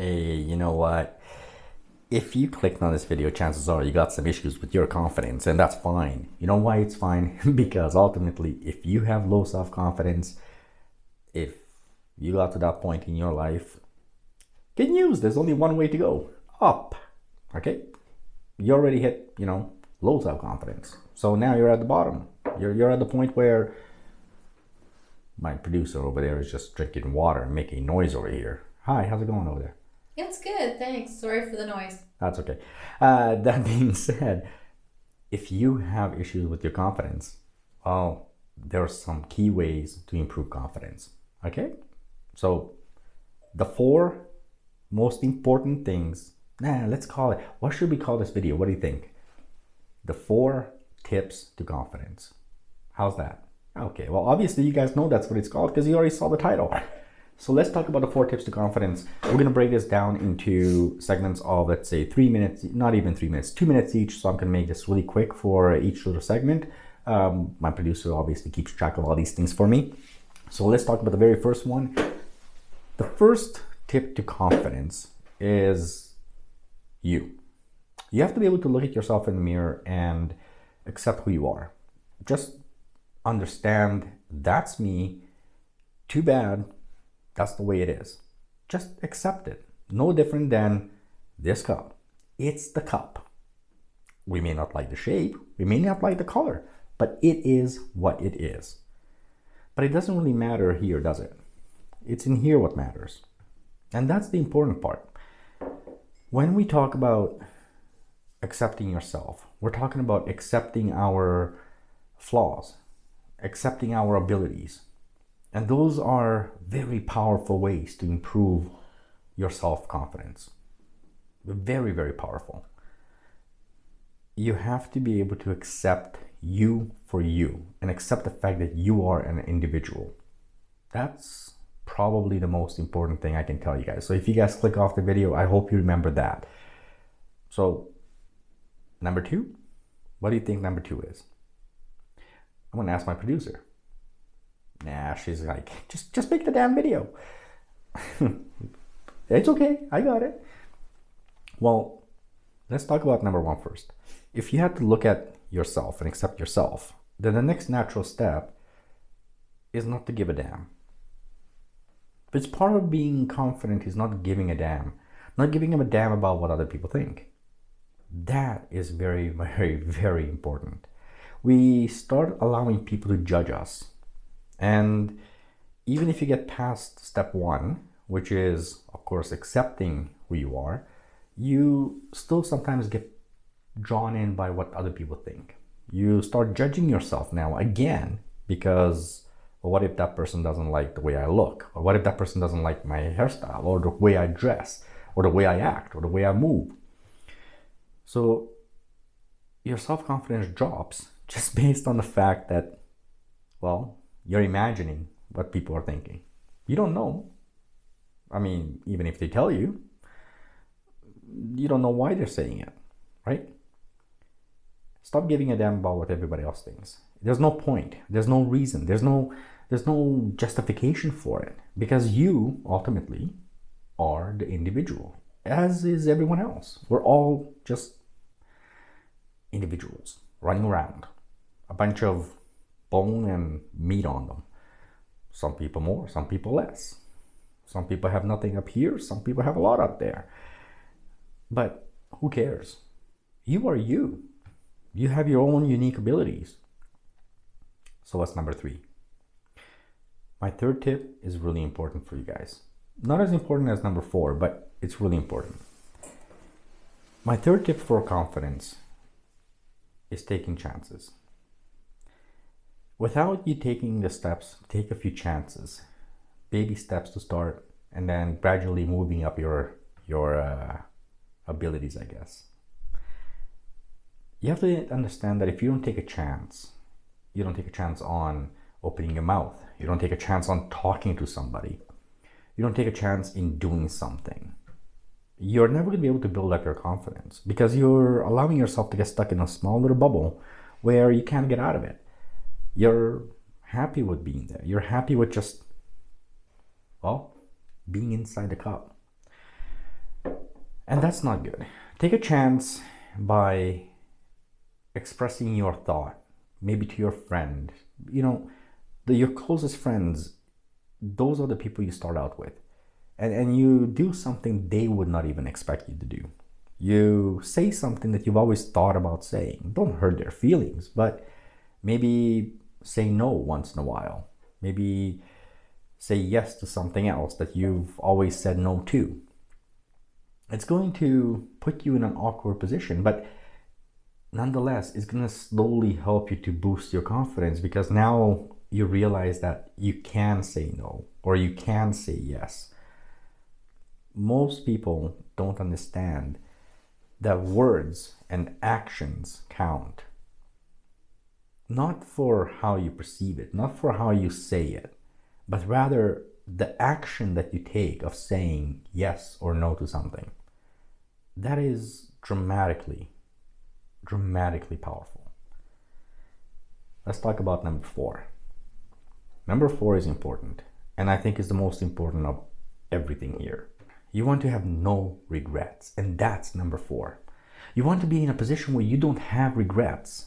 Hey, you know what? If you clicked on this video, chances are you got some issues with your confidence, and that's fine. You know why it's fine? Because ultimately, if you have low self confidence, if you got to that point in your life, good news, there's only one way to go up. Okay? You already hit, low self confidence. So now you're at the bottom. You're at the point where my producer over there is just drinking water and making noise over here. Hi, how's it going over there? It's good, thanks. Sorry for the noise. That's okay. That being said, if you have issues with your confidence, well, there are some key ways to improve confidence. Okay? So, the four most important things, let's call it, what should we call this video? What do you think? The four tips to confidence. How's that? Okay, well, obviously, you guys know that's what it's called because you already saw the title. So let's talk about the four tips to confidence. We're going to break this down into segments of, let's say, 3 minutes, not even 3 minutes, 2 minutes each. So I'm going to make this really quick for each little segment. My producer obviously keeps track of all these things for me. So let's talk about the very first one. The first tip to confidence is you. You have to be able to look at yourself in the mirror and accept who you are. Just understand that's me. Too bad. That's the way it is. Just accept it. No different than this cup. It's the cup. We may not like the shape, we may not like the color, but it is what it is. But it doesn't really matter here, does it? It's in here what matters. And that's the important part. When we talk about accepting yourself, we're talking about accepting our flaws, accepting our abilities. And those are very powerful ways to improve your self-confidence. Very, very powerful. You have to be able to accept you for you and accept the fact that you are an individual. That's probably the most important thing I can tell you guys. So if you guys click off the video, I hope you remember that. So, number two, what do you think number two is? I'm going to ask my producer. Nah, she's like, just make the damn video. It's okay, I got it. Well, let's talk about number one first. If you had to look at yourself and accept yourself, then the next natural step is not to give a damn. It's part of being confident is not giving a damn, not giving a damn about what other people think. That is very, very, very important. We start allowing people to judge us. And even if you get past step one, which is, of course, accepting who you are, you still sometimes get drawn in by what other people think. You start judging yourself now again because, well, what if that person doesn't like the way I look? Or what if that person doesn't like my hairstyle or the way I dress or the way I act or the way I move? So your self-confidence drops just based on the fact that, well, you're imagining what people are thinking. You don't know. I mean, even if they tell you, you don't know why they're saying it, right? Stop giving a damn about what everybody else thinks. There's no point. There's no reason. There's no justification for it because you ultimately are the individual, as is everyone else. We're all just individuals running around, a bunch of bone and meat on them. Some people more, some people less. Some people have nothing up here, some people have a lot up there. But who cares? You are you. You have your own unique abilities. So what's number three? My third tip is really important for you guys. Not as important as number four, but it's really important. My third tip for confidence is taking chances. Without you taking the steps, take a few chances, baby steps to start, and then gradually moving up your abilities, I guess. You have to understand that if you don't take a chance, you don't take a chance on opening your mouth, you don't take a chance on talking to somebody, you don't take a chance in doing something, you're never going to be able to build up your confidence because you're allowing yourself to get stuck in a small little bubble where you can't get out of it. You're happy with being there. You're happy with just, well, being inside the cup. And that's not good. Take a chance by expressing your thought, maybe to your friend. Your closest friends, those are the people you start out with. And you do something they would not even expect you to do. You say something that you've always thought about saying. Don't hurt their feelings, but maybe say no once in a while. Maybe say yes to something else that you've always said no to. It's going to put you in an awkward position, but nonetheless, it's going to slowly help you to boost your confidence, because now you realize that you can say no or you can say yes. Most people don't understand that words and actions count. Not for how you perceive it, not for how you say it, but rather the action that you take of saying yes or no to something. That is dramatically powerful. Let's talk about number 4. Number 4 is important, and I think is the most important of everything here. You want to have no regrets, and that's number 4. You want to be in a position where you don't have regrets.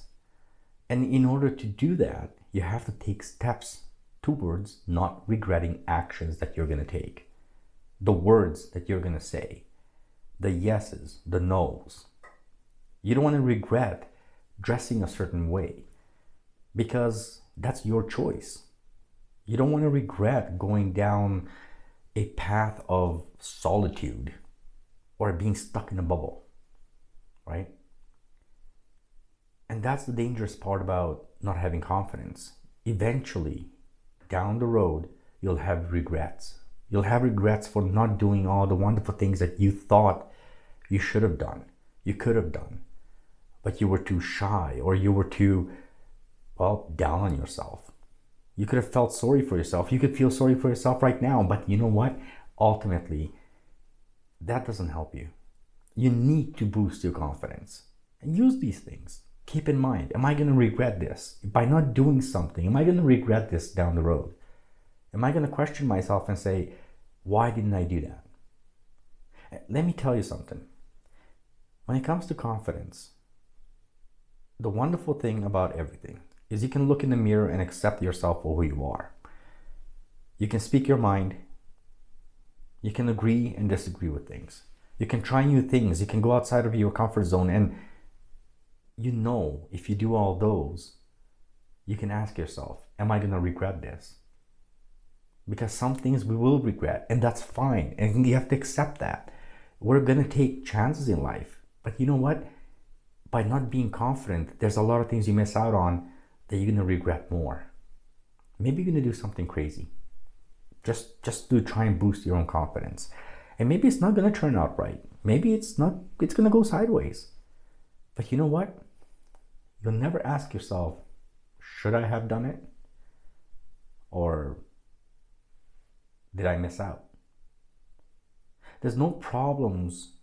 And in order to do that, you have to take steps towards not regretting actions that you're going to take, the words that you're going to say, the yeses, the nos. You don't want to regret dressing a certain way, because that's your choice. You don't want to regret going down a path of solitude or being stuck in a bubble, right? And that's the dangerous part about not having confidence. Eventually, down the road, you'll have regrets. You'll have regrets for not doing all the wonderful things that you thought you should have done, you could have done, but you were too shy, or you were too, down on yourself. You could have felt sorry for yourself. You could feel sorry for yourself right now, but you know what? Ultimately, that doesn't help you. You need to boost your confidence and use these things. Keep in mind, am I going to regret this? By not doing something, am I going to regret this down the road? Am I going to question myself and say, why didn't I do that? Let me tell you something. When it comes to confidence, the wonderful thing about everything is you can look in the mirror and accept yourself for who you are. You can speak your mind. You can agree and disagree with things. You can try new things. You can go outside of your comfort zone, and if you do all those, you can ask yourself, am I going to regret this? Because some things we will regret, and that's fine. And you have to accept that. We're going to take chances in life. But you know what? By not being confident, there's a lot of things you miss out on that you're going to regret more. Maybe you're going to do something crazy. Just to try and boost your own confidence. And maybe it's not going to turn out right. Maybe it's going to go sideways. But you know what? You'll never ask yourself, should I have done it? Or did I miss out? There's no problems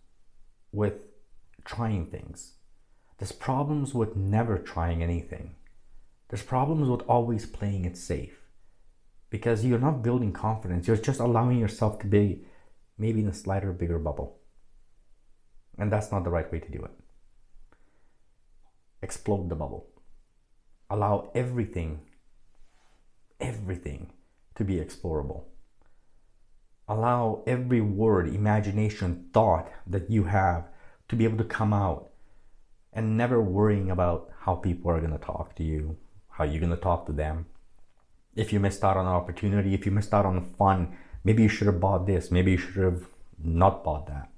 with trying things. There's problems with never trying anything. There's problems with always playing it safe. Because you're not building confidence. You're just allowing yourself to be maybe in a slightly bigger bubble. And that's not the right way to do it. Explode the bubble. Allow everything to be explorable. Allow every word, imagination, thought that you have to be able to come out, and never worrying about how people are going to talk to you, how you're going to talk to them. If you missed out on an opportunity, if you missed out on fun, maybe you should have bought this, maybe you should have not bought that.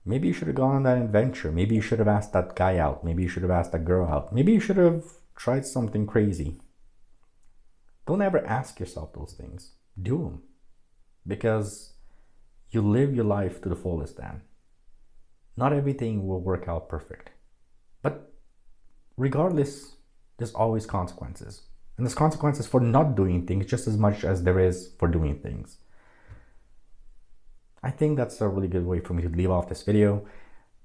Maybe you should have gone on that adventure. Maybe you should have asked that guy out. Maybe you should have asked that girl out. Maybe you should have tried something crazy. Don't ever ask yourself those things. Do them. Because you live your life to the fullest then. Not everything will work out perfect. But regardless, there's always consequences. And there's consequences for not doing things just as much as there is for doing things. I think that's a really good way for me to leave off this video.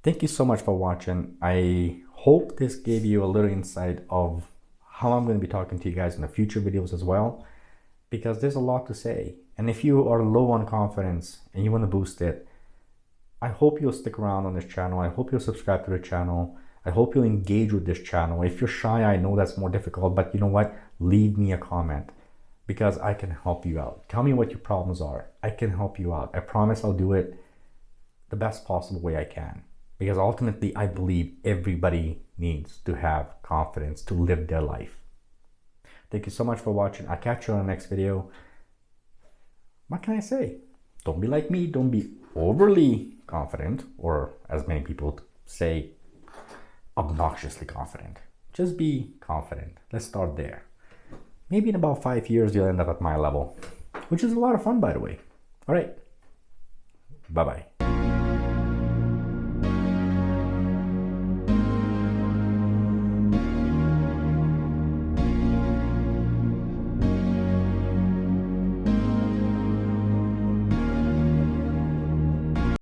Thank you so much for watching. I hope this gave you a little insight of how I'm going to be talking to you guys in the future videos as well, because there's a lot to say. And if you are low on confidence and you want to boost it, I hope you'll stick around on this channel. I hope you'll subscribe to the channel. I hope you'll engage with this channel. If you're shy, I know that's more difficult, but you know what? Leave me a comment because I can help you out. Tell me what your problems are. I can help you out. I promise I'll do it the best possible way I can, because ultimately I believe everybody needs to have confidence to live their life. Thank you so much for watching. I'll catch you on the next video. What can I say? Don't be like me. Don't be overly confident, or as many people say, obnoxiously confident. Just be confident. Let's start there. Maybe in about 5 years, you'll end up at my level, which is a lot of fun, by the way. All right. Bye-bye.